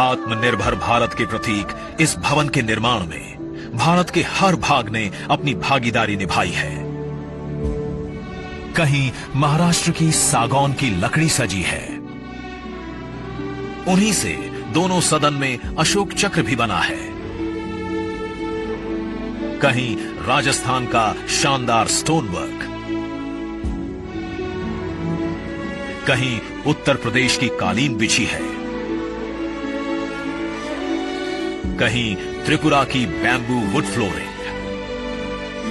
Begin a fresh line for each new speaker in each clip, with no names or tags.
आत्मनिर्भर भारत के प्रतीक इस भवन के निर्माण में भारत के हर भाग ने अपनी भागीदारी निभाई है। कहीं महाराष्ट्र की सागौन की लकड़ी सजी है, उन्हीं से दोनों सदन में अशोक चक्र भी बना है। कहीं राजस्थान का शानदार स्टोन वर्क, कहीं उत्तर प्रदेश की कालीन बिछी है, कहीं त्रिपुरा की बैम्बू वुड फ्लोरिंग,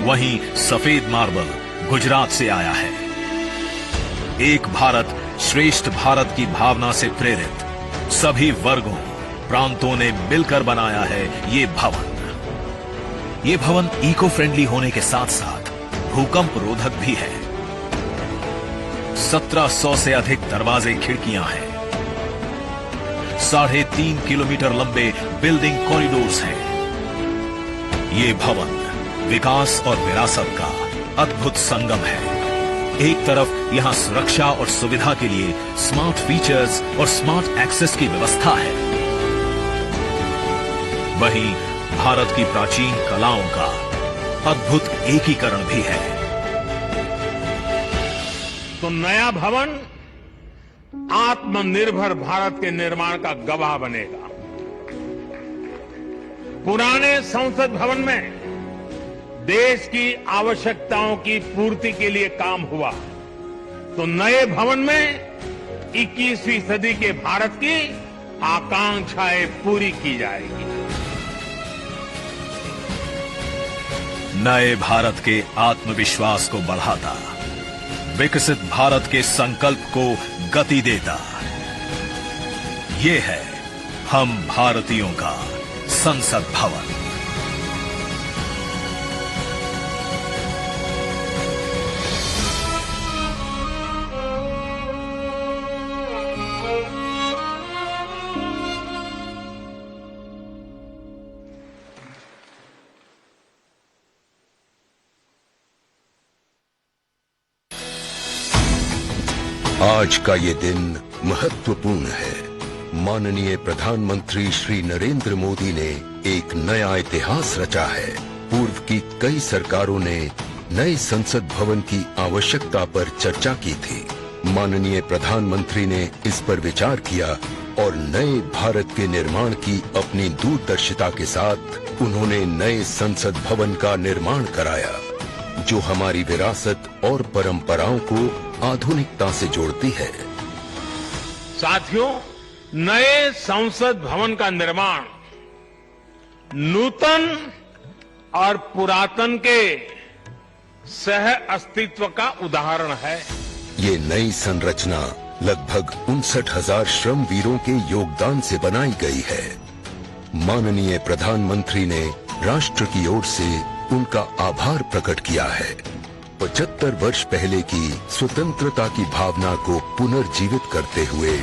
वहीं सफेद मार्बल गुजरात से आया है। एक भारत श्रेष्ठ भारत की भावना से प्रेरित सभी वर्गों प्रांतों ने मिलकर बनाया है ये भवन। ये भवन इको फ्रेंडली होने के साथ साथ भूकंप रोधक भी है। 1700 से अधिक दरवाजे खिड़कियां हैं। 3.5 किलोमीटर लंबे बिल्डिंग कॉरिडोर्स हैं। ये भवन विकास और विरासत का अद्भुत संगम है। एक तरफ यहां सुरक्षा और सुविधा के लिए स्मार्ट फीचर्स और स्मार्ट एक्सेस की व्यवस्था है, वहीं भारत की प्राचीन कलाओं का अद्भुत एकीकरण भी है।
तो नया भवन आत्मनिर्भर भारत के निर्माण का गवाह बनेगा। पुराने संसद भवन में देश की आवश्यकताओं की पूर्ति के लिए काम हुआ, तो नए भवन में 21वीं सदी के भारत की आकांक्षाएं पूरी की जाएगी।
नए भारत के आत्मविश्वास को बढ़ाता, विकसित भारत के संकल्प को गति देता, ये है हम भारतीयों का संसद भवन।
आज का ये दिन महत्वपूर्ण है। माननीय प्रधानमंत्री श्री नरेंद्र मोदी ने एक नया इतिहास रचा है। पूर्व की कई सरकारों ने नए संसद भवन की आवश्यकता पर चर्चा की थी। माननीय प्रधानमंत्री ने इस पर विचार किया और नए भारत के निर्माण की अपनी दूरदर्शिता के साथ उन्होंने नए संसद भवन का निर्माण कराया, जो हमारी विरासत और परंपराओं को आधुनिकता से जोड़ती है।
साथियों, नए संसद भवन का निर्माण नूतन और पुरातन के सह अस्तित्व का उदाहरण है।
ये नई संरचना लगभग 59,000 श्रम वीरों के योगदान से बनाई गई है। माननीय प्रधानमंत्री ने राष्ट्र की ओर से उनका आभार प्रकट किया है। 75 वर्ष पहले की स्वतंत्रता की भावना को पुनर्जीवित करते हुए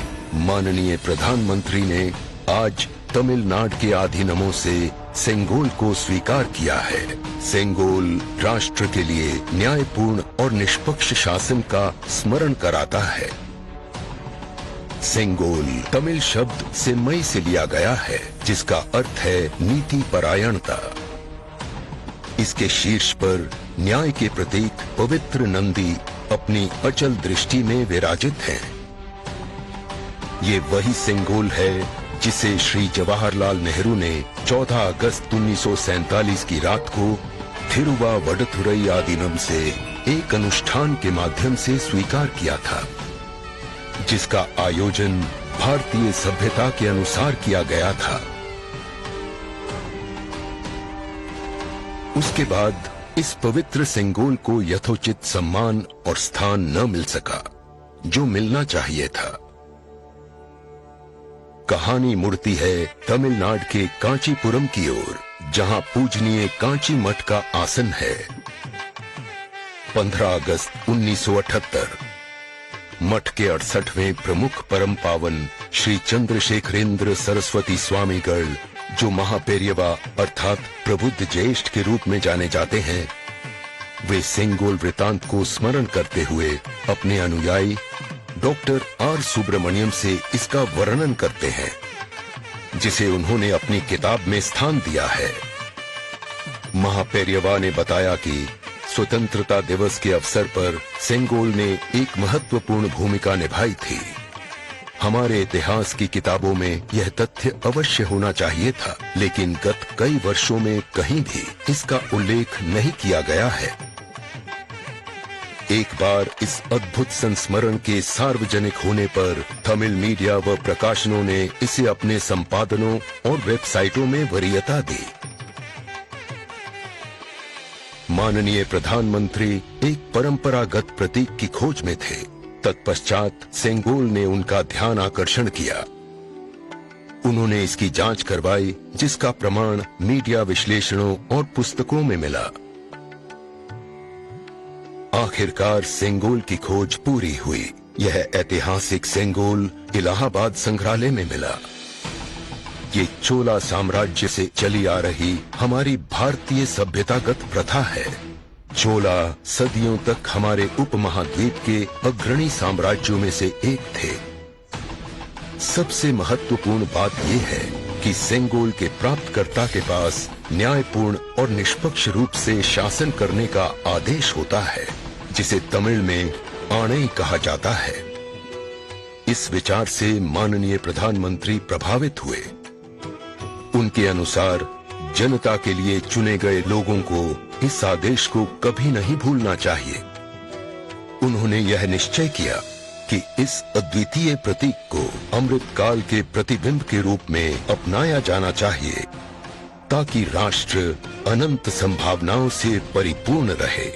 माननीय प्रधानमंत्री ने आज तमिलनाडु के अधीनमों से सेंगोल को स्वीकार किया है। सेंगोल राष्ट्र के लिए न्यायपूर्ण और निष्पक्ष शासन का स्मरण कराता है। सेंगोल तमिल शब्द सेम्मई से लिया गया है, जिसका अर्थ है नीति परायणता। इसके शीर्ष पर न्याय के प्रतीक पवित्र नंदी अपनी अचल दृष्टि में विराजित हैं। ये वही सेंगोल है जिसे श्री जवाहरलाल नेहरू ने 14 अगस्त 1947 की रात को थिरुवावडथुरई आदीनम से एक अनुष्ठान के माध्यम से स्वीकार किया था, जिसका आयोजन भारतीय सभ्यता के अनुसार किया गया था। उसके बाद इस पवित्र सेंगोल को यथोचित सम्मान और स्थान न मिल सका, जो मिलना चाहिए था। कहानी मुड़ती है तमिलनाडु के कांचीपुरम की ओर, जहां पूजनीय कांची मठ का आसन है। 15 अगस्त 1978 मठ के 68वें प्रमुख परम पावन श्री चंद्रशेखरेंद्र सरस्वती स्वामीगढ़, जो महापेरियवा अर्थात प्रबुद्ध ज्येष्ठ के रूप में जाने जाते हैं, वे सेंगोल वृतांत को स्मरण करते हुए अपने अनुयायी डॉक्टर आर सुब्रमण्यम से इसका वर्णन करते हैं। जिसे उन्होंने अपनी किताब में स्थान दिया है। महापेरियवा ने बताया कि स्वतंत्रता दिवस के अवसर पर सेंगोल ने एक महत्वपूर्ण भूमिका निभाई थी। हमारे इतिहास की किताबों में यह तथ्य अवश्य होना चाहिए था, लेकिन गत कई वर्षों में कहीं भी इसका उल्लेख नहीं किया गया है। एक बार इस अद्भुत संस्मरण के सार्वजनिक होने पर तमिल मीडिया व प्रकाशनों ने इसे अपने संपादनों और वेबसाइटों में वरीयता दी। माननीय प्रधानमंत्री एक परंपरागत प्रतीक की खोज में थे। तत्पश्चात सेंगोल ने उनका ध्यान आकर्षण किया। उन्होंने इसकी जांच करवाई, जिसका प्रमाण मीडिया विश्लेषणों और पुस्तकों में मिला। आखिरकार सेंगोल की खोज पूरी हुई। यह ऐतिहासिक सेंगोल इलाहाबाद संग्रहालय में मिला। ये चोला साम्राज्य से चली आ रही हमारी भारतीय सभ्यतागत प्रथा है। चोला सदियों तक हमारे उपमहाद्वीप के अग्रणी साम्राज्यों में से एक थे। सबसे महत्वपूर्ण बात यह है कि सेंगोल के प्राप्तकर्ता के पास न्यायपूर्ण और निष्पक्ष रूप से शासन करने का आदेश होता है, जिसे तमिल में आणई कहा जाता है। इस विचार से माननीय प्रधानमंत्री प्रभावित हुए। उनके अनुसार जनता के लिए चुने गए लोगों को इस आदेश को कभी नहीं भूलना चाहिए। उन्होंने यह निश्चय किया कि इस अद्वितीय प्रतीक को अमृतकाल के प्रतिबिंब के रूप में अपनाया जाना चाहिए, ताकि राष्ट्र अनंत संभावनाओं से परिपूर्ण रहे।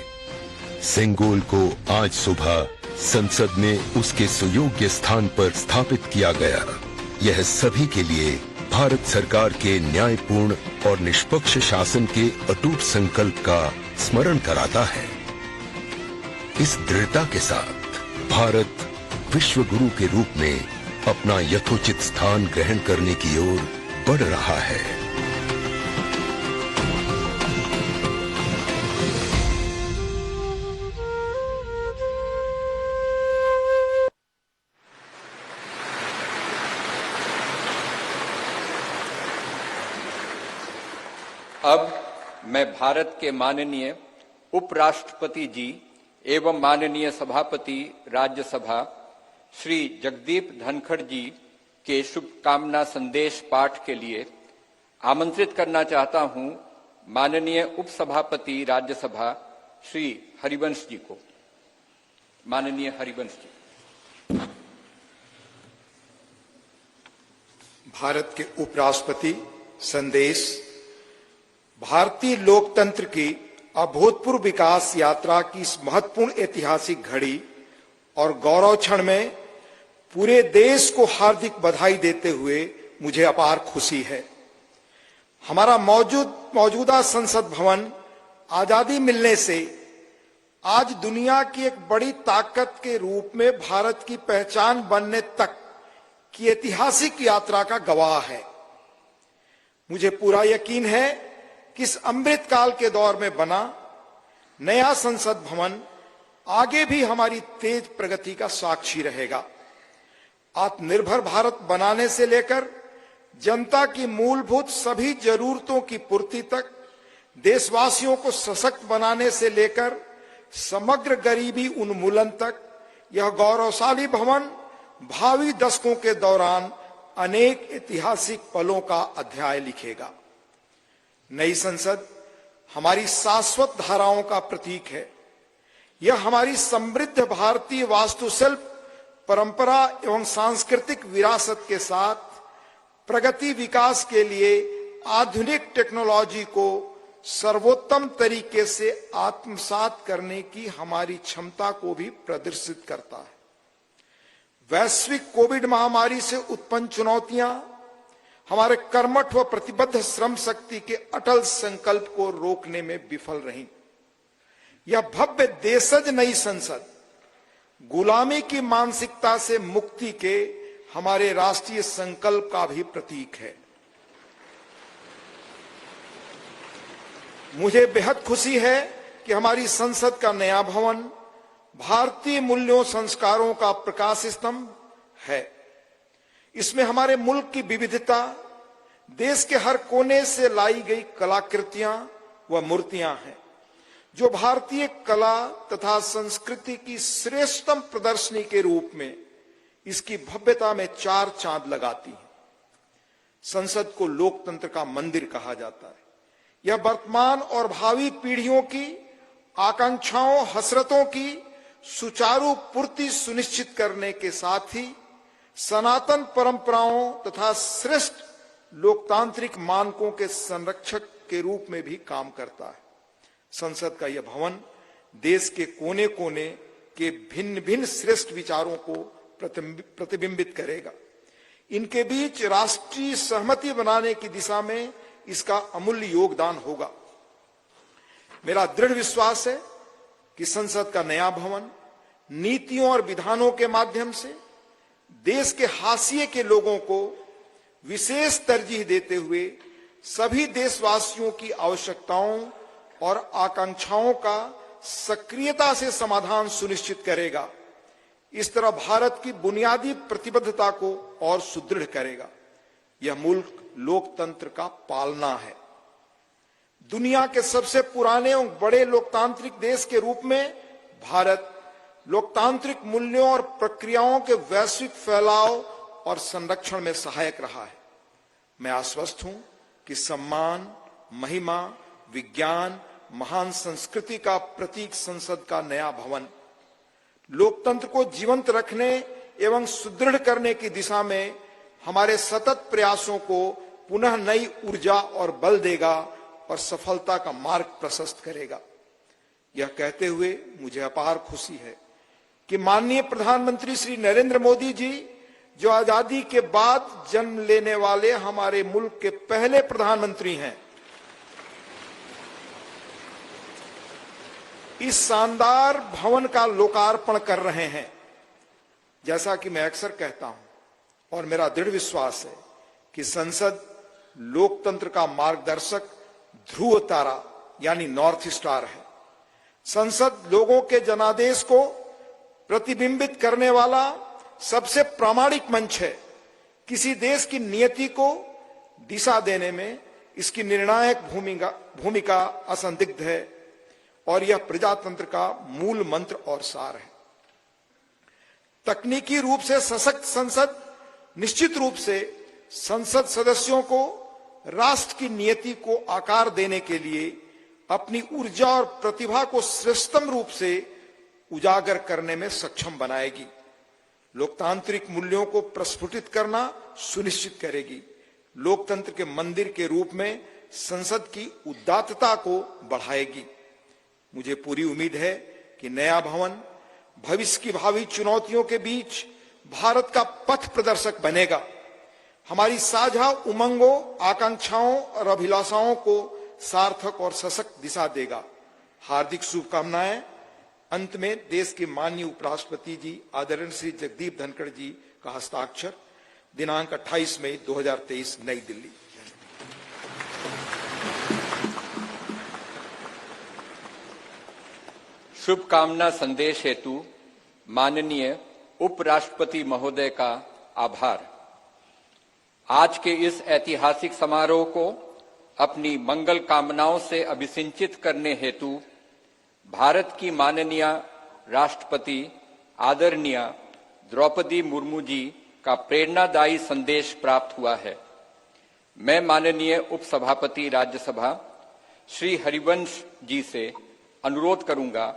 सेंगोल को आज सुबह संसद में उसके सुयोग्य स्थान पर स्थापित किया गया। यह सभी के लिए भारत सरकार के न्यायपूर्ण और निष्पक्ष शासन के अटूट संकल्प का स्मरण कराता है। इस दृढ़ता के साथ भारत विश्व गुरु के रूप में अपना यथोचित स्थान ग्रहण करने की ओर बढ़ रहा है।
अब मैं भारत के माननीय उपराष्ट्रपति जी एवं माननीय सभापति राज्यसभा श्री जगदीप धनखड़ जी के शुभकामना संदेश पाठ के लिए आमंत्रित करना चाहता हूं माननीय उपसभापति राज्यसभा श्री हरिवंश जी को। माननीय हरिवंश जी।
भारत के उपराष्ट्रपति संदेश। भारतीय लोकतंत्र की अभूतपूर्व विकास यात्रा की इस महत्वपूर्ण ऐतिहासिक घड़ी और गौरव क्षण में पूरे देश को हार्दिक बधाई देते हुए मुझे अपार खुशी है। हमारा मौजूदा संसद भवन आजादी मिलने से आज दुनिया की एक बड़ी ताकत के रूप में भारत की पहचान बनने तक की ऐतिहासिक यात्रा का गवाह है। मुझे पूरा यकीन है कि इस अमृतकाल के दौर में बना नया संसद भवन आगे भी हमारी तेज प्रगति का साक्षी रहेगा। आत्मनिर्भर भारत बनाने से लेकर जनता की मूलभूत सभी जरूरतों की पूर्ति तक, देशवासियों को सशक्त बनाने से लेकर समग्र गरीबी उन्मूलन तक, यह गौरवशाली भवन भावी दशकों के दौरान अनेक ऐतिहासिक पलों का अध्याय लिखेगा। नई संसद हमारी शाश्वत धाराओं का प्रतीक है। यह हमारी समृद्ध भारतीय वास्तुशिल्प, परंपरा एवं सांस्कृतिक विरासत के साथ प्रगति विकास के लिए आधुनिक टेक्नोलॉजी को सर्वोत्तम तरीके से आत्मसात करने की हमारी क्षमता को भी प्रदर्शित करता है। वैश्विक कोविड महामारी से उत्पन्न चुनौतियां हमारे कर्मठ व प्रतिबद्ध श्रम शक्ति के अटल संकल्प को रोकने में विफल रही। यह भव्य देशज नई संसद गुलामी की मानसिकता से मुक्ति के हमारे राष्ट्रीय संकल्प का भी प्रतीक है। मुझे बेहद खुशी है कि हमारी संसद का नया भवन भारतीय मूल्यों संस्कारों का प्रकाश स्तंभ है। इसमें हमारे मुल्क की विविधता, देश के हर कोने से लाई गई कलाकृतियां व मूर्तियां हैं, जो भारतीय कला तथा संस्कृति की श्रेष्ठतम प्रदर्शनी के रूप में इसकी भव्यता में चार चांद लगाती हैं। संसद को लोकतंत्र का मंदिर कहा जाता है। यह वर्तमान और भावी पीढ़ियों की आकांक्षाओं, हसरतों की सुचारू पूर्ति सुनिश्चित करने के साथ ही सनातन परंपराओं तथा श्रेष्ठ लोकतांत्रिक मानकों के संरक्षक के रूप में भी काम करता है। संसद का यह भवन देश के कोने कोने के भिन्न भिन्न श्रेष्ठ विचारों को प्रतिबिंबित करेगा। इनके बीच राष्ट्रीय सहमति बनाने की दिशा में इसका अमूल्य योगदान होगा। मेरा दृढ़ विश्वास है कि संसद का नया भवन नीतियों और विधानों के माध्यम से देश के हाशिए के लोगों को विशेष तरजीह देते हुए सभी देशवासियों की आवश्यकताओं और आकांक्षाओं का सक्रियता से समाधान सुनिश्चित करेगा। इस तरह भारत की बुनियादी प्रतिबद्धता को और सुदृढ़ करेगा। यह मुल्क लोकतंत्र का पालना है। दुनिया के सबसे पुराने और बड़े लोकतांत्रिक देश के रूप में भारत लोकतांत्रिक मूल्यों और प्रक्रियाओं के वैश्विक फैलाव और संरक्षण में सहायक रहा है। मैं आश्वस्त हूं कि सम्मान, महिमा, विज्ञान, महान संस्कृति का प्रतीक संसद का नया भवन लोकतंत्र को जीवंत रखने एवं सुदृढ़ करने की दिशा में हमारे सतत प्रयासों को पुनः नई ऊर्जा और बल देगा और सफलता का मार्ग प्रशस्त करेगा। यह कहते हुए मुझे अपार खुशी है कि माननीय प्रधानमंत्री श्री नरेंद्र मोदी जी, जो आजादी के बाद जन्म लेने वाले हमारे मुल्क के पहले प्रधानमंत्री हैं, इस शानदार भवन का लोकार्पण कर रहे हैं। जैसा कि मैं अक्सर कहता हूं और मेरा दृढ़ विश्वास है कि संसद लोकतंत्र का मार्गदर्शक ध्रुव तारा यानी नॉर्थ स्टार है। संसद लोगों के जनादेश को प्रतिबिंबित करने वाला सबसे प्रामाणिक मंच है। किसी देश की नियति को दिशा देने में इसकी निर्णायक भूमिका असंदिग्ध है और यह प्रजातंत्र का मूल मंत्र और सार है। तकनीकी रूप से सशक्त संसद निश्चित रूप से संसद सदस्यों को राष्ट्र की नियति को आकार देने के लिए अपनी ऊर्जा और प्रतिभा को श्रेष्ठतम रूप से उजागर करने में सक्षम बनाएगी। लोकतांत्रिक मूल्यों को प्रस्फुटित करना सुनिश्चित करेगी। लोकतंत्र के मंदिर के रूप में संसद की उदात्तता को बढ़ाएगी। मुझे पूरी उम्मीद है कि नया भवन भविष्य की भावी चुनौतियों के बीच भारत का पथ प्रदर्शक बनेगा। हमारी साझा उमंगों, आकांक्षाओं और अभिलाषाओं को सार्थक और सशक्त दिशा देगा। हार्दिक शुभकामनाएं। अंत में देश के माननीय उपराष्ट्रपति जी आदरणीय श्री जगदीप धनखड़ जी का हस्ताक्षर, दिनांक 28 मई 2023, नई दिल्ली।
शुभकामना संदेश हेतु माननीय उपराष्ट्रपति महोदय का आभार। आज के इस ऐतिहासिक समारोह को अपनी मंगल कामनाओं से अभिसिंचित करने हेतु भारत की माननीय राष्ट्रपति आदरणीय द्रौपदी मुर्मू जी का प्रेरणादायी संदेश प्राप्त हुआ है। मैं माननीय उपसभापति राज्यसभा श्री हरिवंश जी से अनुरोध करूंगा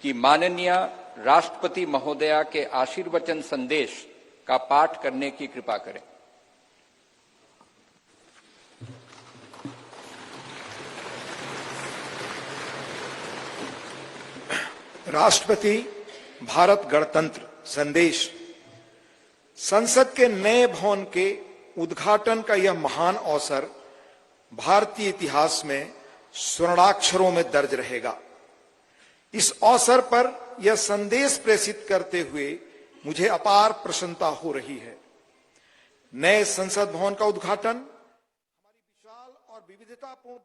कि माननीय राष्ट्रपति महोदया के आशीर्वचन संदेश का पाठ करने की कृपा करें।
राष्ट्रपति भारत गणतंत्र संदेश। संसद के नए भवन के उद्घाटन का यह महान अवसर भारतीय इतिहास में स्वर्णाक्षरों में दर्ज रहेगा। इस अवसर पर यह संदेश प्रेषित करते हुए मुझे अपार प्रसन्नता हो रही है। नए संसद भवन का उद्घाटन हमारी विशाल और विविधतापूर्ण